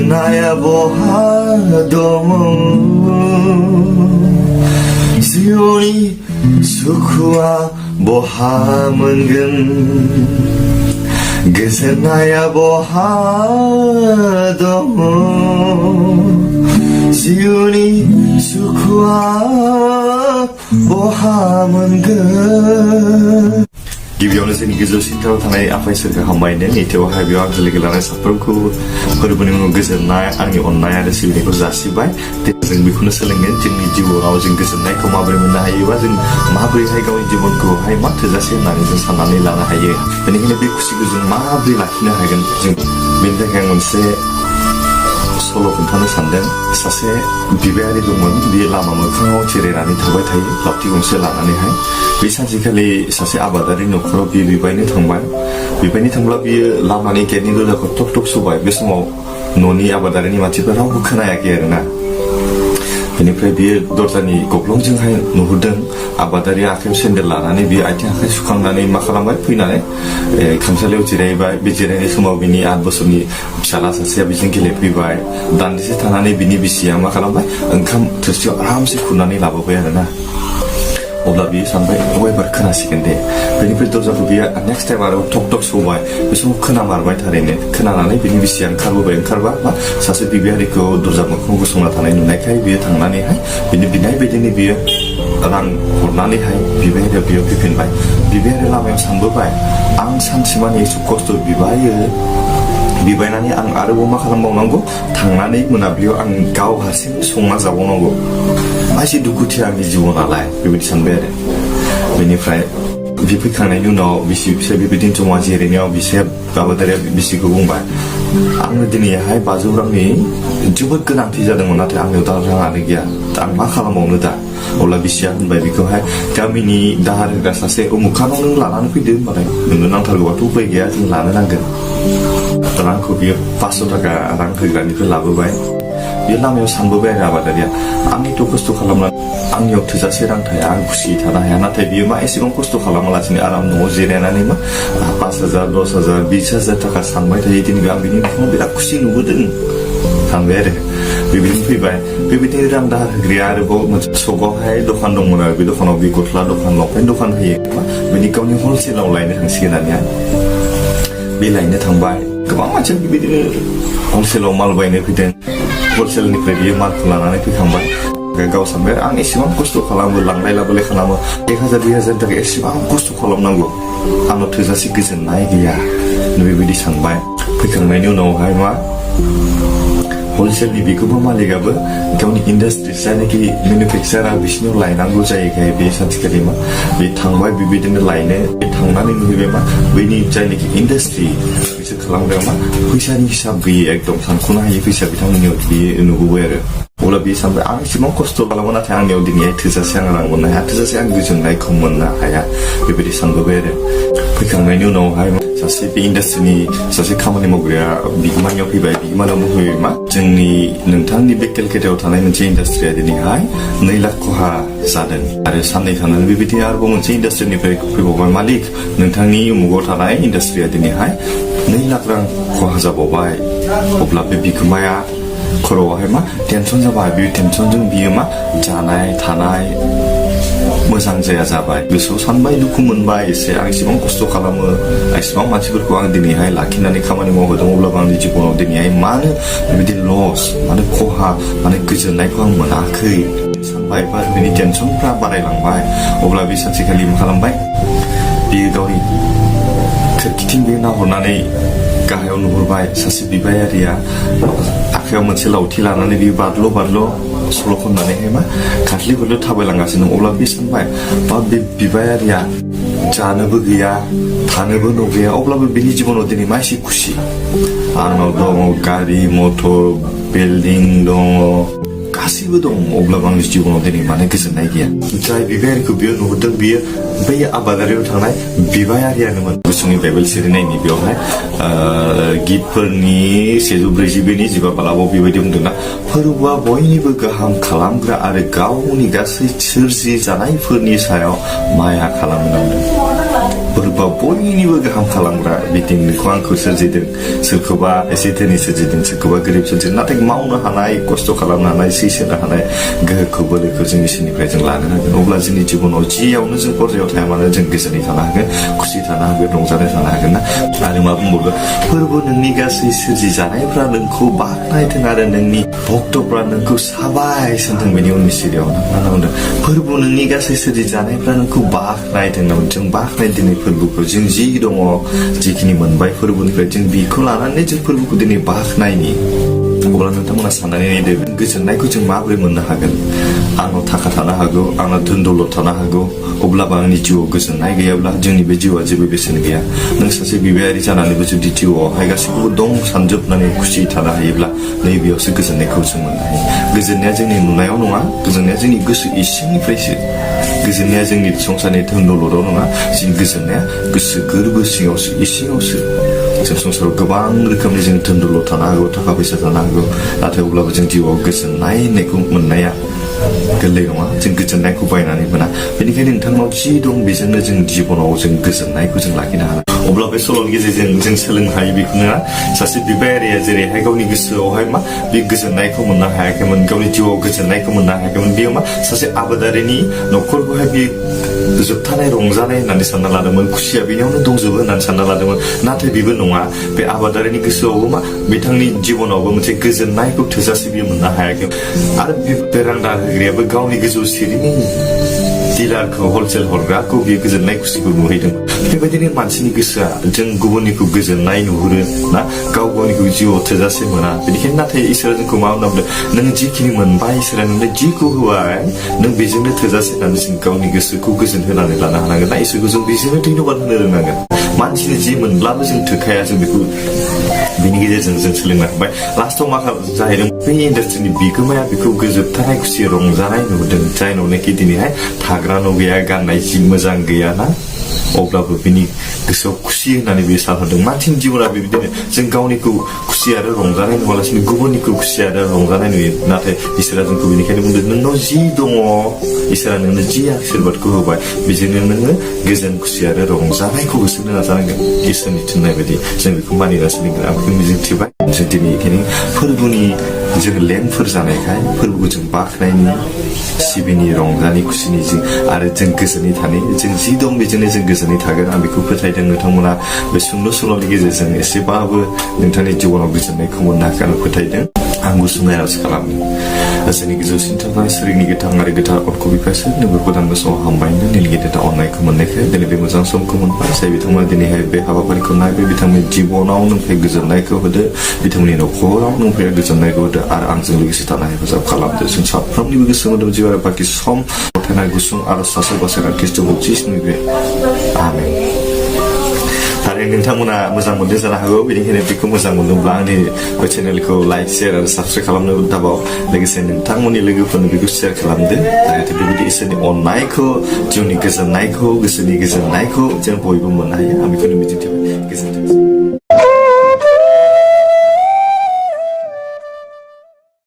나야 보하도 지온이 수쿠와 보하문근 그새 나야 보하도 지온이 수쿠와 보하문근 गिबियावनो जोंनि गोजौसिनथाराव थानाय आफा इसोरखौ हामबायनो नैथियावहाय बेयाव आंजों लोगो लानाय साफ्रोमखौ फोरबोनि मुङाव गोजोननाय आंनि अननाय आरो सिबिनायखौ जासिबाय जों बेखौनो सोलोंगोन जोंनि जिउआव जों गोजोननायखौ माबोरै मोननो हायोबा जों माबोरैहाय गावनि जिबनखौहाय मा थोजासे होननानै जों साननानै लानो हायो बेनिखायनो बे खुसिखौ जों माबोरै लाखिनो हागोन जों बेनि थाखाय आं मोनसे सल' खोन्थानो सानदों सासे बिबायारि दंमोन बियो लामा मोखाङाव जिरायनानै थाबाय थायो लावथि गंसे लानानैहाय बे सानसेखालि सासे आबादारि न'खराव बियो बिबायनो थांबाय बिबायनो थांब्ला बियो लामानि गेटनि दरजाखौ टक टक सुबाय बे समाव न'नि आबादारिनि मानसिफ्रा रावबो खोनायाखै आरोना बेनिफ्राय बियो दरजानि गब्लंजोंहाय नुहुरदों आबादारिया आखायाव सेन्देल लानानै बियो आथिं आखाइ सुखांनानै मा खालामबाय फैनानै खामसालियाव जिरायबाय बे जिरायनाय समाव बिनि 8 बोसोरनि फिसाला सासेया बिजों गेलेफैबाय दान्दिसे थानानै बिनि बिसिया मा खालामबाय ओंखाम थोरसियाव आरामसे खुरनानै लाबोबाय आरोना अब्ला बियो सानबाय एबार खोनासिगोन दे बेनिफ्राय दरजाखौ बियो नेक्स्ट टाइम आरो टक टक सौबाय बे समाव खोनामारबाय थारैनो खोनानानै बिनि बिसिया ओंखारबा मा सासे बिबायारिखौ दरजा मोखाङाव गसंना थानाय नुनायखाय बियो थांनानैहाय बिनि बिनाय बायदिनो बियो रां हरनानैहाय बिबायारिया बियाव फैफिनबाय बिबायारि लामायाव सानबोबाय आं सानसेमानि एसे खस्थ' बिबायनानै आं आरोबाव मा खालामबावनांगौ थांनानै मोनाबिलियाव आं गाव हारसिं संना जाबावनांगौ मासे दुखुथिया आंनि जिबनालाय बेबायदि सानबाय आरो बेनिफ्राय बि फैखांनायनि उनाव बिसि फिसाय बेबायदिनो जमा जिरायनायाव बिसाया आबादारिया बिसिखौ बुंबाय आंनो दिनैहाय 500 रांनि जोबोद गोनांथि जादोंमोन नाथाय आंनियाव दा राङानो गैया आं मा खालामबावनो दा अब्ला बिसिया होनबाय बेखौहाय गामिनि दाहार होग्रा सासे उमुखानाव नों लानानै फैदो होनबाथाय नोंनो नांथारगौबाथ' उपाय गैया जों लानो नांगोन रांखौ बियो 500 थाखा रां होग्रानिफ्राय लाबोबाय बियो लामायाव सानबोबाय आरो आबादारिया आंनिथ' खस्थ' खालामनानै आंनियाव थोजासे रां थाया आं खुसियै थानो हाया नाथाय बियो मा एसेबां खस्थ' खालामालासिनो आराम न'आव जिरायनानै मा 5,000 10,000 20,000 थाखा सानबाय थायो दिनै आं बिनि न'खराव बिराद खुसि नुबोदों सानबाय आरो बेबायदिनो फैबाय बेबायदिनो रां दाहार होग्राया आरोबाव मोनसे सकआवहाय दखान दंमोन आरो बे दखानाव बे गस्ला दखान लंपेन्ट दखान होयो बेनि गावनि हलसेलाव लायनो थांसिगोन दानिया बे लायनो थांबाय गोबां मानसिया बेबायदिनो हलसेलाव माल बायनो फैदों हलसेलनिफ्राय बियो मालखौ लानानै फैखांबाय गाव सानबाय आं एसेबां खस्थ' खालामो लांलाय लाबोलाय खालामो 1,000 2,000 थाखा एसेबां खस्थ' खालामनांगौ आंनाव थोजासे गोजोननाय गैया बेबायदि सानबाय फैखांनायनि उनावहाय मा हलसेलनि बिगोमा मालिकाबो गावनि इन्डास्ट्रि जायनाखि मेनुफेक्सारा बिसिनाव लायनांगौ जायोखाय बे सानसेखालि मा बे थांबाय बेबायदिनो लायनो थांनानै नुहैबाय मा बैनि जायनाखि इन्डास्ट्रि बिसोर खालामग्राया मा फैसानि हिसाब गैयै एकदम सानख'नो हायै फैसा बिथांमोननियाव बियो नुबोबाय आरो अब्ला बियो सानबाय आं एसेबां खस्थ' खालामो नाथाय आंनियाव दिनैहाय थोजासे आं रां मोननो हाया थोजासे आं गोजोननायखौ मोननो हाया बेबायदि सानबोबाय आरो फैखांनायनि उनावहाय सासे बे इन्डास्ट्रिनि सासे खामानि मावग्राया बिगोमानियाव फैबाय बिगोमानियाव बुंफैबाय मा जोंनि नोंथांनि बे केलकाटायाव थानाय मोनसे इन्डास्ट्रिया दिनैहाय 2 लाख खहा जादों आरो साननै थानानै बेबायदिनो आरोबाव मोनसे इन्डास्ट्रिनिफ्राय फैबावबाय मालिक नोंथांनि उमुगाव थानाय इन्डास्ट्रिया दिनैहाय 2 लाख रां खहा जाबावबाय अब्ला बे बिगोमाया खर'आवहाय मा टेनसन जाबाय बे टेनसनजों बियो मा जानाय थानाय मोजां जाया जाबाय गोसोआव सानबाय दुखु मोनबाय एसे आं एसेबां खस्थ' खालामो एसेबां मानसिफोरखौ आं दिनैहाय लाखिनानै खामानि मावहोदों अब्लाबो आंनि जिबनाव दिनैहाय मानो बेबायदि लस मानो खहा माने गोजोननायखौ आं मोनाखै सानबाय बा बिनि टेनसनफ्रा बारायलांबाय अब्ला बे सानसेखालि मा खालामबाय बियो गावनि खोरखिथिं बे नाहरनानै गाहायाव नुहुरबाय सासे बिबायारिया आखायाव मोनसे लावथि लानानै बियो बादल' सल' खननानैहाय मा खाथलि खाथलि थाबायलांगासिनो अब्ला बे सानबाय बा बे बिबायारिया जानोबो गैया थानोबो न' गैया अब्लाबो बिनि जिबनाव दिनै मा एसे खुसि आंनाव दङ गारि मटर बिल्डिं दङ गासैबो दं अब्लाबो आंनि जिबनाव दिनै माने गोजोननाय गैया जाय बिबायारिखौ बियो नुहुरदों बियो बै आबादारियाव थांनाय बिबायारियानोमोन गुसुंनि बाइबेल सिरिनायनि बेवहाय गितफोरनि 142नि 15 बालाबाव बेबायदि बुंदोंना फोरबोआ बयनिबो गाहाम खालामग्रा आरो गावनि गासै सोरजि जानायफोरनि सायाव माया खालामनांदों फोरबोआ बयनिबो गाहाम खालामग्रा बिथिंखौ आंखौ सोरजिदों सोरखौबा एसे धोनि सोरजिदों सोरखौबा गोरिब सोरजिदों नाथाय मावनो हानाय खस्थ' खालामनो हानाय सैसोनो हानाय गोहोखौ बोलोखौ जों इसोरनिफ्राय जों लानो हागोन अब्ला जोंनि जिबनाव जियावनो जों पर्यायाव थाया मानो जों गोजोनै थानो हागोन खुसि थानो हागोन रंजानाय थानो हागोन ना आरो मा बुंबावगोन फोरबो नोंनि गासै सोरजिजानायफ्रा नोंखौ बाख्नायथों आरो नोंनि भक्तफ्रा नोंखौ साबाय होनदों बेनि उननि सिरियाव मा बुंदों फोरबो नोंनि गासै सोरजिजानायफ्रा नोंखौ बाख्नायथों होनना जों बाख्नाय दिनै फोरबोखौ जों जि दङ जिखिनि मोनबाय फोरबोनिफ्राय जों बेखौ लानानै जों फोरबोखौ दिनै बाख्नायनि अब्ला नोंथांमोना साननानै नायदो गोजोननायखौ जों माबोरै मोननो हागोन आंनाव थाखा थानो हागौ आंनाव धोन दौलत थानो हागौ अब्लाबो आंनि जिउआव गोजोननाय गैयाब्ला जोंनि बे जिउआ जेबो बेसेन गैया नों सासे बिबायारि जानानैबो जुदि जिउआवहाय गासैखौबो दं सानजोबनानै खुसि थानो हायोब्ला नैबेयावसो गोजोननायखौ जों मोननो हायो गोजोननाया जोंनि नुनायाव नङा गोजोननाया जोंनि गोसो इसिंनिफ्रायसो गोजोननाया जोंनि संसारनि धोन दौलतआव नङा जों गोजोननाया गोसो गोरबो सिङावसो इसिङावसो जों संसाराव गोबां रोखोमनि जों धोन दौलत थानो हागौ थाखा फैसा थानो हागौ नाथाय अब्लाबो जों जिउआव गोजोननाय होननायखौ मोननाया गोरलै नङा जों गोजोननायखौ बायनानै मोना बेनिखायनो नोंथांनाव जि दं बेजोंनो जों जिबनाव जों गोजोननायखौ जों लाखिनो हागोन अब्ला बे सल'नि गेजेरजों जों सोलोंनो हायो बेखौनो सासे बिबायारिया जेरैहाय गावनि गोसोआवहाय मा बे गोजोननायखौ मोननो हायाखैमोन गावनि जिउआव गोजोननायखौ मोननो हायाखैमोन बेयो मा सासे आबादारिनि न'खरखौहाय बे जोबथानाय रंजानाय होननानै सानना लादोंमोन खुसिया बेनियावनो दंजोबो होननानै सानना लादोंमोन नाथाय बेबो नङा बे आबादारिनि गोसोआवबो मा बिथांनि जिबनावबो मोनसे गोजोननायखौ थोजासे बियो मोननो हायाखै आरो बे रांदार होग्रायाबो गावनि गोजौ सिरिनि डिलारखौ हलसेल हरग्राखौ बियो गोजोननाय खुसिखौ नुहैदों बेबायदिनो मानसिनि गोसोआ जों गुबुननिखौ गोजोननाय नुहुरो ना गाव गावनिखौ जिउआव थोजासे मोना बेनिखायनो नाथाय इसोरा जोंखौ मा होनना बुंदों नों जिखिनि मोनबाय इसोरा नोंनो जिखौ होबाय नों बेजोंनो थोजासे होननानै जों गावनि गोसोखौ गोजोन होनानै लानो हानांगोन ना इसोरखौ जों बेजोंनो धन्यबाद होनो रोंनांगोन मानसिनो जि मोनब्लाबो जों थोखाया जों बेखौ बेनि गेजेरजों जों सोलोंनो हाबाय लास्टाव मा जाहैदों बे इन्डास्ट्रिनि बिगोमाया बेखौ गोजोबथानाय खुसि रंजानाय नुदों जायनावनोखि दिनैहाय थाग्रा न' गैया गाननाय जि मोजां गैयाना अब्लाबो बिनि गोसोआव खुसि होननानै बियो सानहरदों मानसिनि जिउना बेबायदिनो जों गावनिखौ खुसि आरो रंजानाय नुवालासिनो गुबुननिखौ खुसि आरो रंजानाय नुयो नाथाय इसोरा जोंखौ बेनिखायनो बुंदों नोंनाव जि दङ इसोरा नोंनो जि आशीर्बादखौ होबाय बेजोंनो नोङो गोजोन खुसि आरो रंजानायखौ होसोनो नाजानांगोन इसोरनि थिननाय बायदि जों बेखौ मानिना सोलिगोन आं बेखौ मिजिंथिबाय जों दिनै बेखायनो फोरबोनि जों लेम्पफोर जानायखाय फोरबोखौ जों बाख्नायनि सिबिनि रंजानि खुसिनि जों आरो जों गोजोनै थानाय जों जि दं बेजोंनो जों गोजोनै थागोन आं बेखौ फोथायदों नोंथांमोना बे सुंद' सल'नि गेजेरजों एसेबाबो नोंथांनि जिबनाव गोजोननायखौ मोननो हागोन आं फोथायदों आं गुसुङै आरज खालामो जोंनि गोजौसिन थानाय सोरगिनि गोथां आरो गोथार अनखौ बिफासो नोंबो गोदान बोसोराव हामबायनो दिनै गेदेर अननायखौ मोननायखाय दिनै बे मोजां समखौ मोनबाय जाय बिथांमोना दिनैहाय बे हाबाफारिखौ नायबाय बिथांमोननि जिबनाव नोंनिफ्राय गोजोननायखौ होदो बिथांमोननि न'खराव नोंनिफ्राय गोजोननायखौ होदो आरो आंजों लोगोसे थानाय हेफाजाब खालामदो जों साफ्रोमनिबो गोसो मोदोम जिउ आरो बाखि सम गथायनाय गुसुं आरो सासे बासायना ख्रिस्ट'खौ जिसुनिफ्राय आमेन आरो नोंथांमोना मोजां मोनदों जानो हागौ बेनिखायनो बेखौ मोजां मोनदोंब्ला आंनि बे चेनेलखौ लाइक शेयार आरो साबस्क्राइब खालामनो दाबाव लोगोसे नोंथांमोननि लोगोफोरनो बेखौ शेयार खालामदो जाहाथे बेबायदि इसोरनि अननायखौ जिउनि गोजोननायखौ गोसोनि गोजोननायखौ जों बयबो मोननो हायो आं बेखौनो मिजिंथिबाय गोजोन्थों